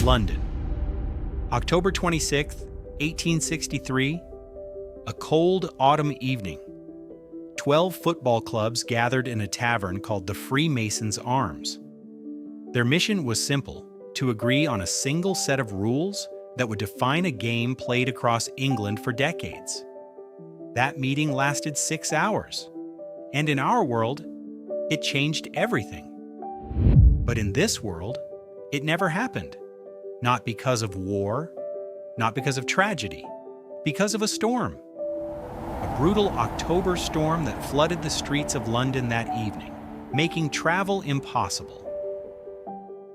London. October 26, 1863, a cold autumn evening. 12 football clubs gathered in a tavern called the Freemasons' Arms. Their mission was simple: to agree on a single set of rules that would define a game played across England for decades. That meeting lasted 6 hours, and in our world, it changed everything. But in this world, it never happened. Not because of war, not because of tragedy, because of a storm. A brutal October storm that flooded the streets of London that evening, making travel impossible.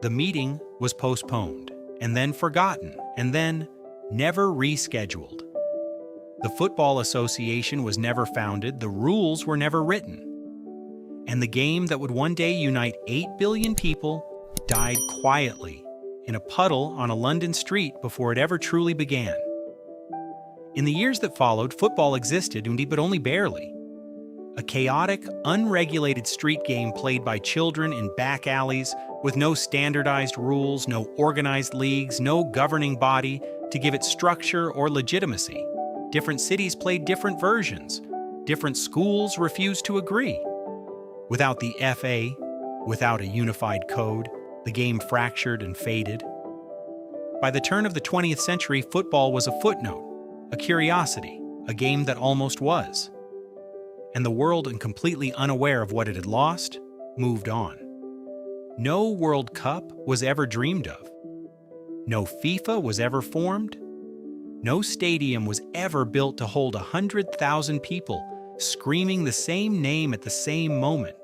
The meeting was postponed, and then forgotten, and then never rescheduled. The Football Association was never founded, the rules were never written. And the game that would one day unite 8 billion people died quietly in a puddle on a London street before it ever truly began. In the years that followed, football existed, but only barely. A chaotic, unregulated street game played by children in back alleys with no standardized rules, no organized leagues, no governing body to give it structure or legitimacy. Different cities played different versions. Different schools refused to agree. Without the FA, without a unified code, the game fractured and faded. By the turn of the 20th century, football was a footnote, a curiosity, a game that almost was. And the world, completely unaware of what it had lost, moved on. No World Cup was ever dreamed of. No FIFA was ever formed. No stadium was ever built to hold 100,000 people screaming the same name at the same moment.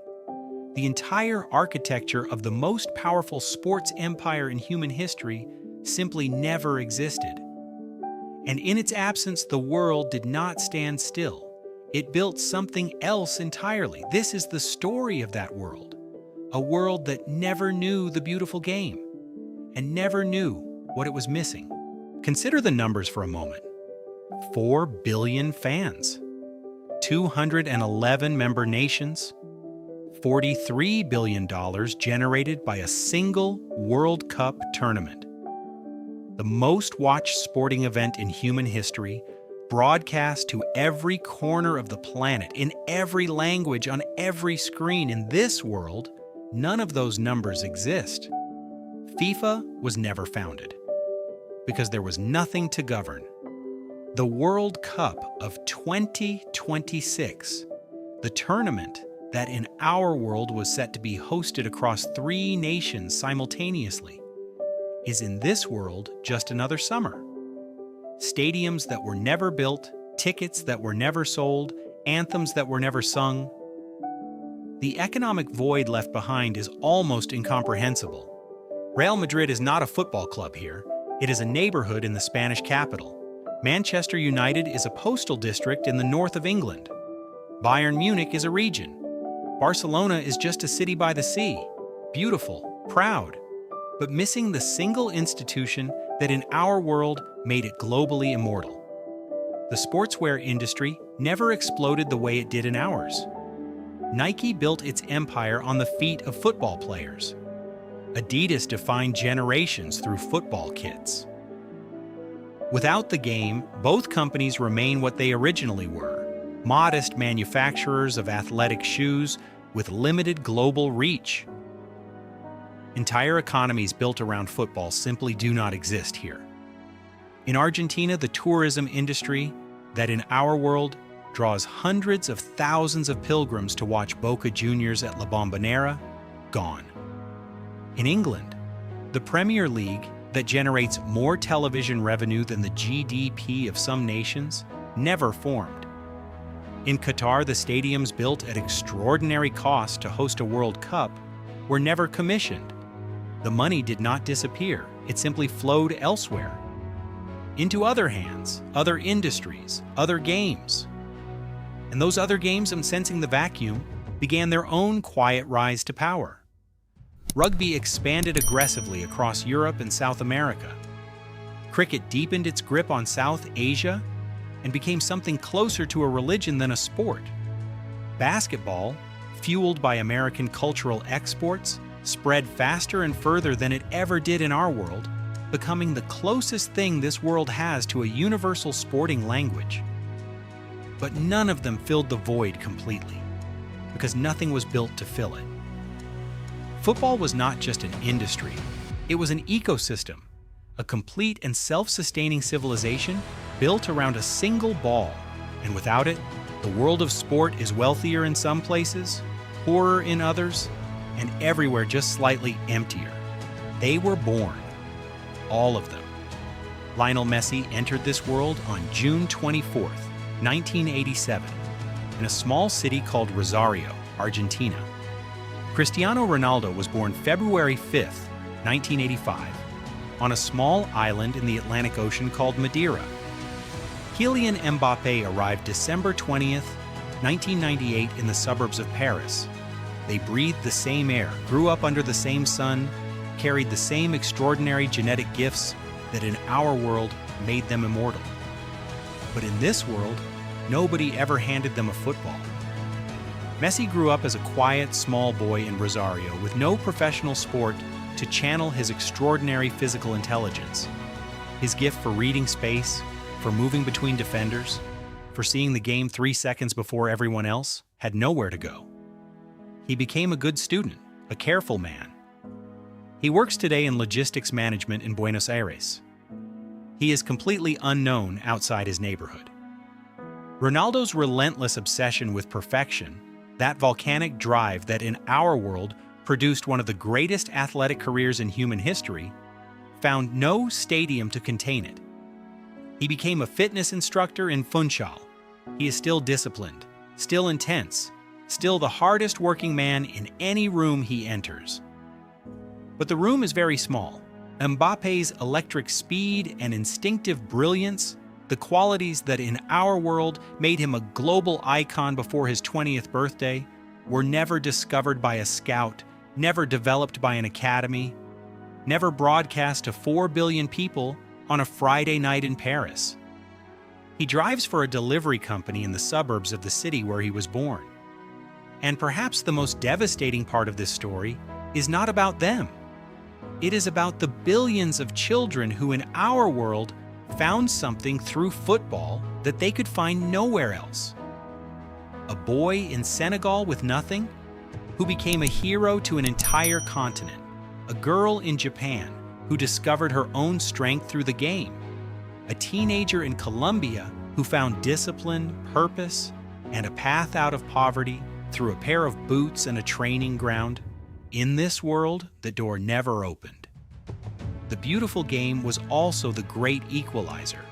The entire architecture of the most powerful sports empire in human history simply never existed. And in its absence, the world did not stand still. It built something else entirely. This is the story of that world. A world that never knew the beautiful game and never knew what it was missing. Consider the numbers for a moment. 4 billion fans, 211 member nations, $43 billion generated by a single World Cup tournament. The most watched sporting event in human history, broadcast to every corner of the planet, in every language, on every screen. In this world, none of those numbers exist. FIFA was never founded because there was nothing to govern. The World Cup of 2026, the tournament that in our world was set to be hosted across 3 nations simultaneously, is in this world just another summer. Stadiums that were never built, tickets that were never sold, anthems that were never sung. The economic void left behind is almost incomprehensible. Real Madrid is not a football club here. It is a neighborhood in the Spanish capital. Manchester United is a postal district in the north of England. Bayern Munich is a region. Barcelona is just a city by the sea, beautiful, proud, but missing the single institution that in our world made it globally immortal. The sportswear industry never exploded the way it did in ours. Nike built its empire on the feet of football players. Adidas defined generations through football kits. Without the game, both companies remain what they originally were: modest manufacturers of athletic shoes with limited global reach. Entire economies built around football simply do not exist here. In Argentina, the tourism industry, that in our world draws hundreds of thousands of pilgrims to watch Boca Juniors at La Bombonera, gone. In England, the Premier League, that generates more television revenue than the GDP of some nations, never formed. In Qatar, the stadiums built at extraordinary cost to host a World Cup were never commissioned. The money did not disappear, it simply flowed elsewhere. Into other hands, other industries, other games. And those other games, sensing the vacuum, began their own quiet rise to power. Rugby expanded aggressively across Europe and South America. Cricket deepened its grip on South Asia and became something closer to a religion than a sport. Basketball, fueled by American cultural exports, spread faster and further than it ever did in our world, becoming the closest thing this world has to a universal sporting language. But none of them filled the void completely, because nothing was built to fill it. Football was not just an industry, it was an ecosystem, a complete and self-sustaining civilization built around a single ball, and without it, the world of sport is wealthier in some places, poorer in others, and everywhere just slightly emptier. They were born, all of them. Lionel Messi entered this world on June 24th, 1987, in a small city called Rosario, Argentina. Cristiano Ronaldo was born February 5th, 1985, on a small island in the Atlantic Ocean called Madeira. Kylian Mbappé arrived December 20th, 1998 in the suburbs of Paris. They breathed the same air, grew up under the same sun, carried the same extraordinary genetic gifts that in our world made them immortal. But in this world, nobody ever handed them a football. Messi grew up as a quiet, small boy in Rosario with no professional sport to channel his extraordinary physical intelligence. His gift for reading space, for moving between defenders, for seeing the game 3 seconds before everyone else, had nowhere to go. He became a good student, a careful man. He works today in logistics management in Buenos Aires. He is completely unknown outside his neighborhood. Ronaldo's relentless obsession with perfection, that volcanic drive that in our world produced one of the greatest athletic careers in human history, found no stadium to contain it. He became a fitness instructor in Funchal. He is still disciplined, still intense, still the hardest working man in any room he enters. But the room is very small. Mbappé's electric speed and instinctive brilliance, the qualities that in our world made him a global icon before his 20th birthday, were never discovered by a scout, never developed by an academy, never broadcast to 4 billion people on a Friday night in Paris. He drives for a delivery company in the suburbs of the city where he was born. And perhaps the most devastating part of this story is not about them. It is about the billions of children who in our world found something through football that they could find nowhere else. A boy in Senegal with nothing, who became a hero to an entire continent. A girl in Japan who discovered her own strength through the game. A teenager in Colombia who found discipline, purpose, and a path out of poverty through a pair of boots and a training ground. In this world, the door never opened. The beautiful game was also the great equalizer.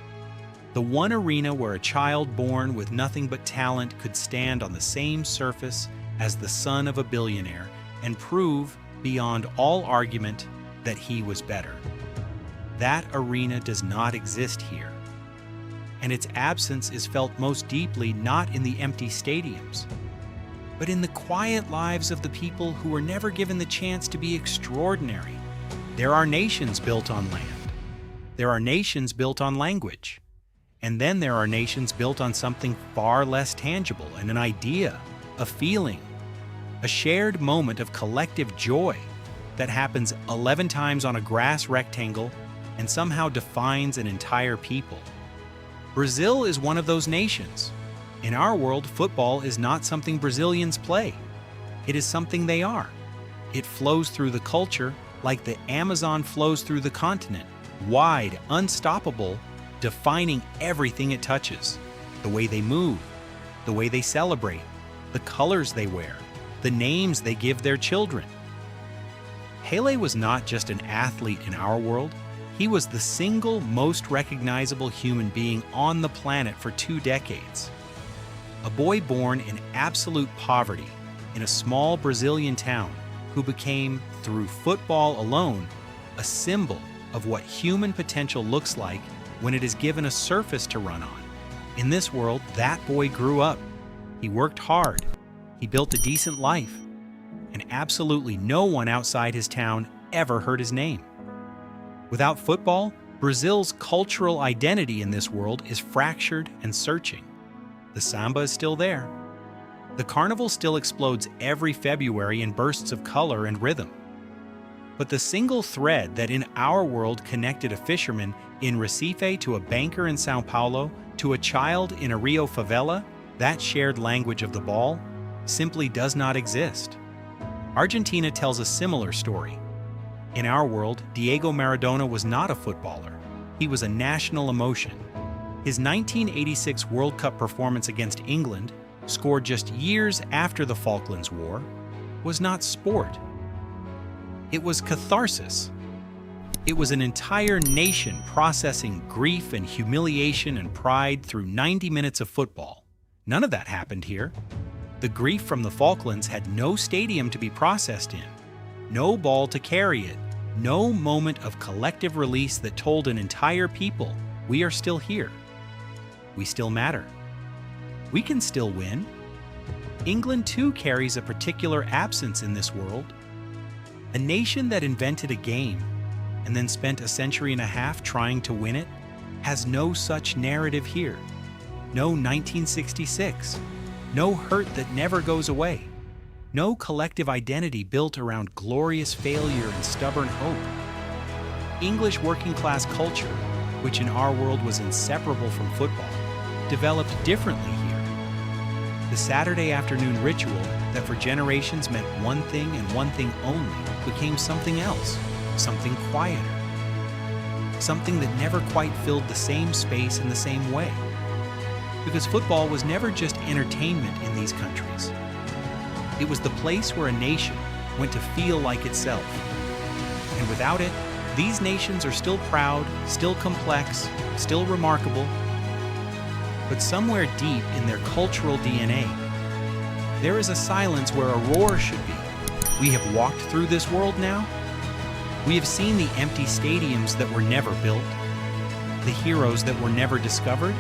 The one arena where a child born with nothing but talent could stand on the same surface as the son of a billionaire and prove, beyond all argument, that he was better. That arena does not exist here. And its absence is felt most deeply not in the empty stadiums, but in the quiet lives of the people who were never given the chance to be extraordinary. There are nations built on land. There are nations built on language. And then there are nations built on something far less tangible, and an idea, a feeling, a shared moment of collective joy that happens 11 times on a grass rectangle and somehow defines an entire people. Brazil is one of those nations. In our world, football is not something Brazilians play. It is something they are. It flows through the culture like the Amazon flows through the continent, wide, unstoppable, defining everything it touches. The way they move, the way they celebrate, the colors they wear, the names they give their children. Pelé was not just an athlete in our world. He was the single most recognizable human being on the planet for 2 decades. A boy born in absolute poverty in a small Brazilian town who became, through football alone, a symbol of what human potential looks like when it is given a surface to run on. In this world, that boy grew up. He worked hard. He built a decent life. And absolutely no one outside his town ever heard his name. Without football, Brazil's cultural identity in this world is fractured and searching. The samba is still there. The carnival still explodes every February in bursts of color and rhythm. But the single thread that in our world connected a fisherman in Recife to a banker in São Paulo to a child in a Rio favela, that shared language of the ball, simply does not exist. Argentina tells a similar story. In our world, Diego Maradona was not a footballer. He was a national emotion. His 1986 World Cup performance against England, scored just years after the Falklands War, was not sport. It was catharsis. It was an entire nation processing grief and humiliation and pride through 90 minutes of football. None of that happened here. The grief from the Falklands had no stadium to be processed in, no ball to carry it, no moment of collective release that told an entire people, we are still here. We still matter. We can still win. England too carries a particular absence in this world. A nation that invented a game and then spent a century and a half trying to win it has no such narrative here. No 1966. No hurt that never goes away. No collective identity built around glorious failure and stubborn hope. English working-class culture, which in our world was inseparable from football, developed differently here. The Saturday afternoon ritual that for generations meant one thing and one thing only became something else, something quieter, something that never quite filled the same space in the same way. Because football was never just entertainment in these countries. It was the place where a nation went to feel like itself. And without it, these nations are still proud, still complex, still remarkable. But somewhere deep in their cultural DNA, there is a silence where a roar should be. We have walked through this world now. We have seen the empty stadiums that were never built, the heroes that were never discovered,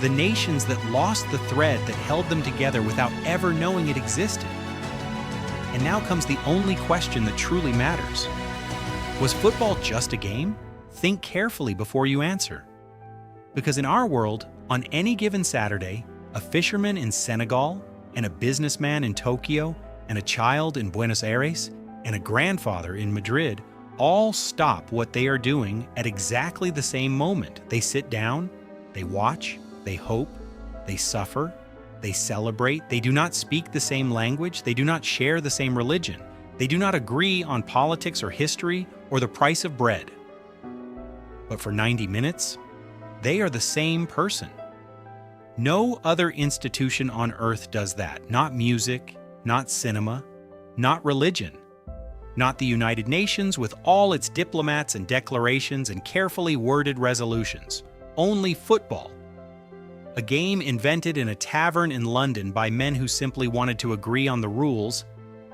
the nations that lost the thread that held them together without ever knowing it existed. And now comes the only question that truly matters. Was football just a game? Think carefully before you answer. Because in our world, on any given Saturday, a fisherman in Senegal, and a businessman in Tokyo, and a child in Buenos Aires, and a grandfather in Madrid all stop what they are doing at exactly the same moment. They sit down, they watch, they hope, they suffer, they celebrate. They do not speak the same language. They do not share the same religion. They do not agree on politics or history or the price of bread. But for 90 minutes, they are the same person. No other institution on earth does that. Not music, not cinema, not religion. Not the United Nations with all its diplomats and declarations and carefully worded resolutions. Only football. A game invented in a tavern in London by men who simply wanted to agree on the rules,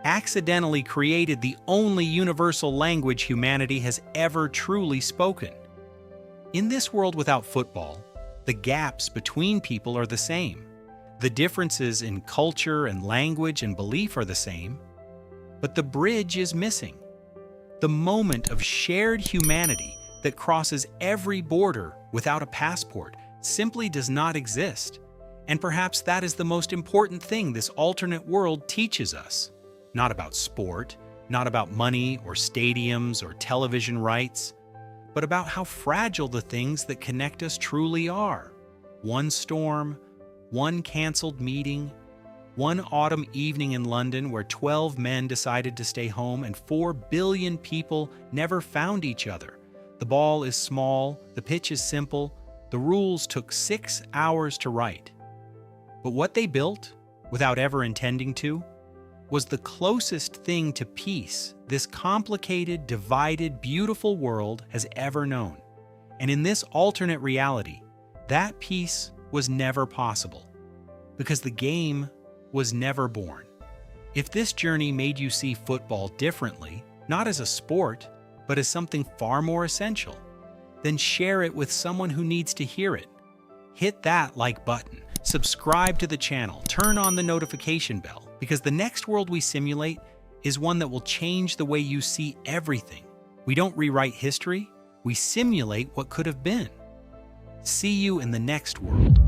accidentally created the only universal language humanity has ever truly spoken. In this world without football, the gaps between people are the same. The differences in culture and language and belief are the same, but the bridge is missing. The moment of shared humanity that crosses every border without a passport simply does not exist. And perhaps that is the most important thing this alternate world teaches us. Not about sport, not about money or stadiums or television rights, but about how fragile the things that connect us truly are. One storm, one canceled meeting, one autumn evening in London where 12 men decided to stay home and 4 billion people never found each other. The ball is small, the pitch is simple, the rules took 6 hours to write. But what they built, without ever intending to, was the closest thing to peace this complicated, divided, beautiful world has ever known. And in this alternate reality, that peace was never possible, because the game was never born. If this journey made you see football differently, not as a sport, but as something far more essential, then share it with someone who needs to hear it. Hit that like button, subscribe to the channel, turn on the notification bell, because the next world we simulate is one that will change the way you see everything. We don't rewrite history, we simulate what could have been. See you in the next world.